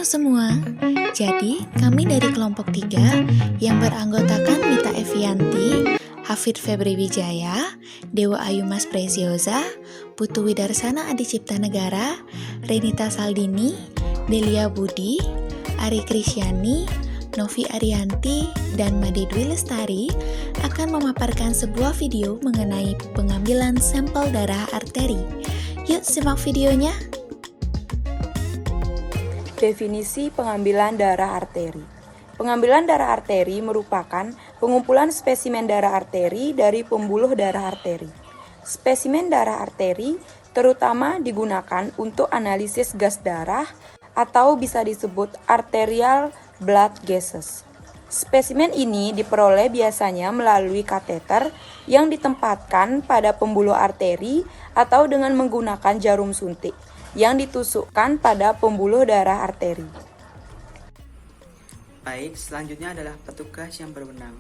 semua, jadi kami dari kelompok 3 yang beranggotakan Mita Evianti, Hafid Febri Wijaya, Dewa Ayu Mas Preziosa, Putu Widarsana Adi Cipta Negara, Renita Saldini, Delia Budi, Ari Krisyani, Novi Arianti, dan Made Dwi Lestari akan memaparkan sebuah video mengenai pengambilan sampel darah arteri. Yuk simak videonya. Definisi pengambilan darah arteri. Pengambilan darah arteri merupakan pengumpulan spesimen darah arteri dari pembuluh darah arteri. Spesimen darah arteri terutama digunakan untuk analisis gas darah atau bisa disebut arterial blood gases. Spesimen ini diperoleh biasanya melalui kateter yang ditempatkan pada pembuluh arteri atau dengan menggunakan jarum suntik yang ditusukkan pada pembuluh darah arteri. Baik, selanjutnya adalah petugas yang berwenang.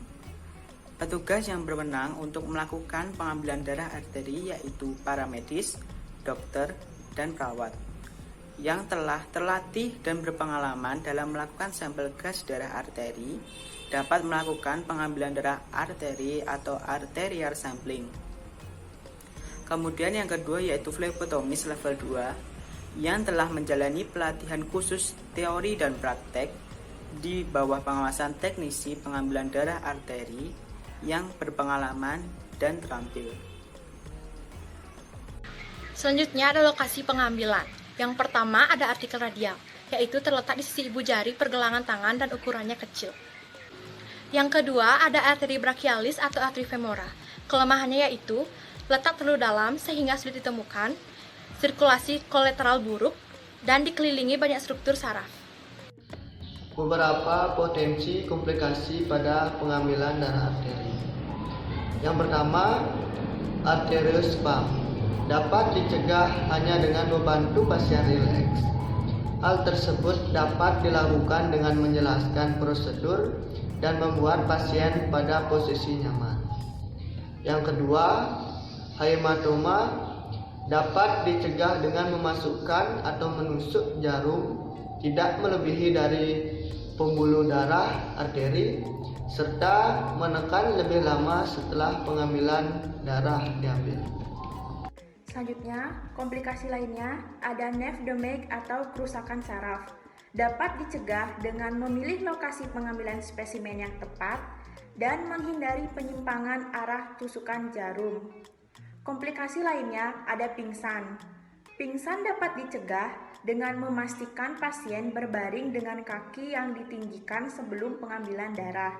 Petugas yang berwenang untuk melakukan pengambilan darah arteri yaitu para medis, dokter, dan perawat yang telah terlatih dan berpengalaman dalam melakukan sampel gas darah arteri dapat melakukan pengambilan darah arteri atau arterial sampling. Kemudian yang kedua yaitu flebotomis level 2 yang telah menjalani pelatihan khusus teori dan praktek di bawah pengawasan teknisi pengambilan darah arteri yang berpengalaman dan terampil. Selanjutnya ada lokasi pengambilan. Yang pertama ada artikel radial, yaitu terletak di sisi ibu jari pergelangan tangan dan ukurannya kecil. Yang kedua ada arteri brachialis atau arteri femora. Kelemahannya yaitu letak terlalu dalam sehingga sulit ditemukan, sirkulasi kolateral buruk, dan dikelilingi banyak struktur saraf. Beberapa potensi komplikasi pada pengambilan darah arteri. Yang pertama, arteriospasm dapat dicegah hanya dengan membantu pasien rileks. Hal tersebut dapat dilakukan dengan menjelaskan prosedur dan membuat pasien pada posisi nyaman. Yang kedua, hematoma dapat dicegah dengan memasukkan atau menusuk jarum tidak melebihi dari pembuluh darah arteri serta menekan lebih lama setelah pengambilan darah diambil. Selanjutnya, komplikasi lainnya ada nephedemic atau kerusakan saraf. Dapat dicegah dengan memilih lokasi pengambilan spesimen yang tepat dan menghindari penyimpangan arah tusukan jarum. Komplikasi lainnya ada pingsan. Pingsan dapat dicegah dengan memastikan pasien berbaring dengan kaki yang ditinggikan sebelum pengambilan darah.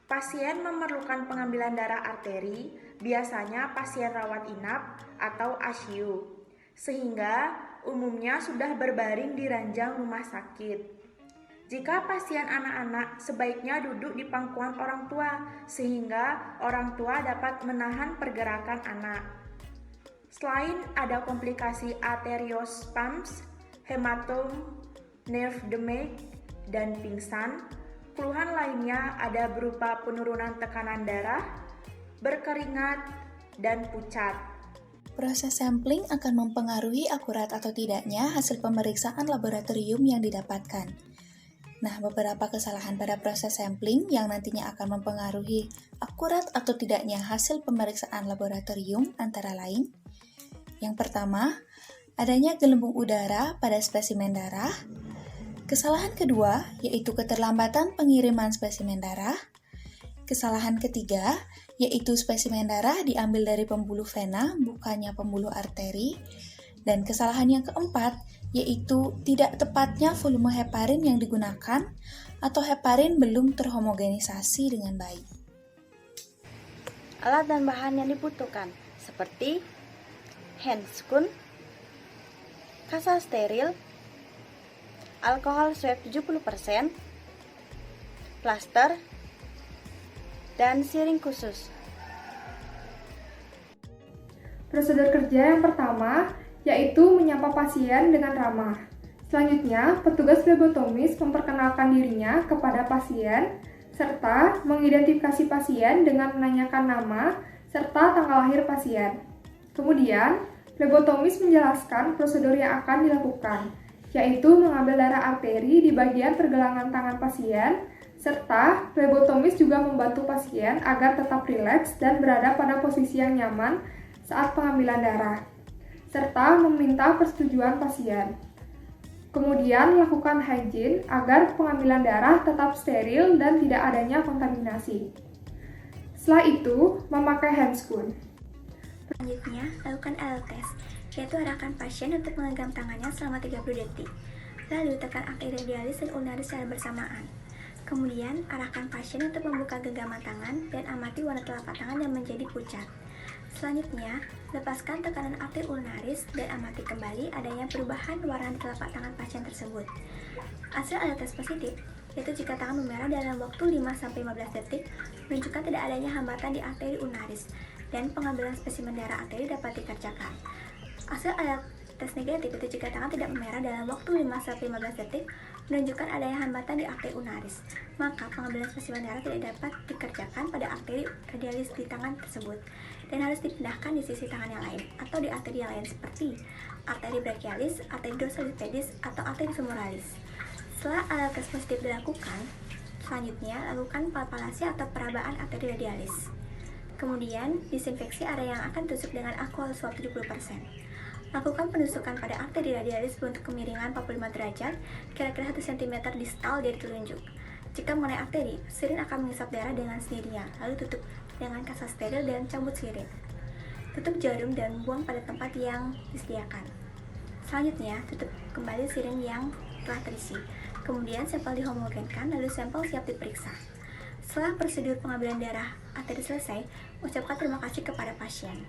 Pasien memerlukan pengambilan darah arteri, biasanya pasien rawat inap atau ICU, sehingga umumnya sudah berbaring di ranjang rumah sakit. Jika pasien anak-anak, sebaiknya duduk di pangkuan orang tua, sehingga orang tua dapat menahan pergerakan anak. Selain ada komplikasi arteriospasm, hematom, nephedemic, dan pingsan, keluhan lainnya ada berupa penurunan tekanan darah, berkeringat, dan pucat. Proses sampling akan mempengaruhi akurat atau tidaknya hasil pemeriksaan laboratorium yang didapatkan. Nah, beberapa kesalahan pada proses sampling yang nantinya akan mempengaruhi akurat atau tidaknya hasil pemeriksaan laboratorium antara lain. Yang pertama, adanya gelembung udara pada spesimen darah. Kesalahan kedua, yaitu keterlambatan pengiriman spesimen darah. Kesalahan ketiga, yaitu spesimen darah diambil dari pembuluh vena, bukannya pembuluh arteri. Dan kesalahan yang keempat, yaitu tidak tepatnya volume heparin yang digunakan atau heparin belum terhomogenisasi dengan baik. Alat dan bahan yang dibutuhkan seperti handscoon, kasa steril, alkohol swab 70%, plaster, dan siring khusus. Prosedur kerja yang pertama yaitu menyapa pasien dengan ramah. Selanjutnya, petugas flebotomis memperkenalkan dirinya kepada pasien serta mengidentifikasi pasien dengan menanyakan nama serta tanggal lahir pasien. Kemudian, flebotomis menjelaskan prosedur yang akan dilakukan, yaitu mengambil darah arteri di bagian pergelangan tangan pasien, serta flebotomis juga membantu pasien agar tetap rileks dan berada pada posisi yang nyaman saat pengambilan darah, serta meminta persetujuan pasien. Kemudian lakukan hygiene agar pengambilan darah tetap steril dan tidak adanya kontaminasi. Setelah itu, memakai handscoon. Selanjutnya, lakukan AL test, yaitu arahkan pasien untuk menggenggam tangannya selama 30 detik. Lalu tekan arteri radialis dan ulnaris secara bersamaan. Kemudian, arahkan pasien untuk membuka genggaman tangan dan amati warna telapak tangan yang menjadi pucat. Selanjutnya, lepaskan tekanan arteri ulnaris dan amati kembali adanya perubahan warna di telapak tangan pasien tersebut. Hasil AL test positif, yaitu jika tangan memerah dalam waktu 5-15 detik, menunjukkan tidak adanya hambatan di arteri ulnaris, dan pengambilan spesimen darah arteri dapat dikerjakan. Hasil AL tes negatif itu jika tangan tidak memerah dalam waktu 5-15 detik, menunjukkan adanya hambatan di arteri ulnaris, maka pengambilan spesimen darah tidak dapat dikerjakan pada arteri radialis di tangan tersebut, dan harus dipindahkan di sisi tangan yang lain, atau di arteri yang lain seperti arteri brachialis, arteri dorsalis pedis, atau arteri femoralis. Setelah AL tes positif dilakukan, selanjutnya lakukan palpasi atau perabaan arteri radialis. Kemudian, disinfeksi area yang akan ditusuk dengan alkohol swab 70%. Lakukan penusukan pada arteri radialis untuk kemiringan 45 derajat, kira-kira 1 cm distal dari telunjuk. Jika mengenai arteri, sirin akan mengisap darah dengan sendirinya, lalu tutup dengan kasa steril dan cabut sirin. Tutup jarum dan buang pada tempat yang disediakan. Selanjutnya, tutup kembali sirin yang telah terisi. Kemudian sampel dihomogenkan, lalu sampel siap diperiksa. Setelah prosedur pengambilan darah arteri selesai, ucapkan terima kasih kepada pasien.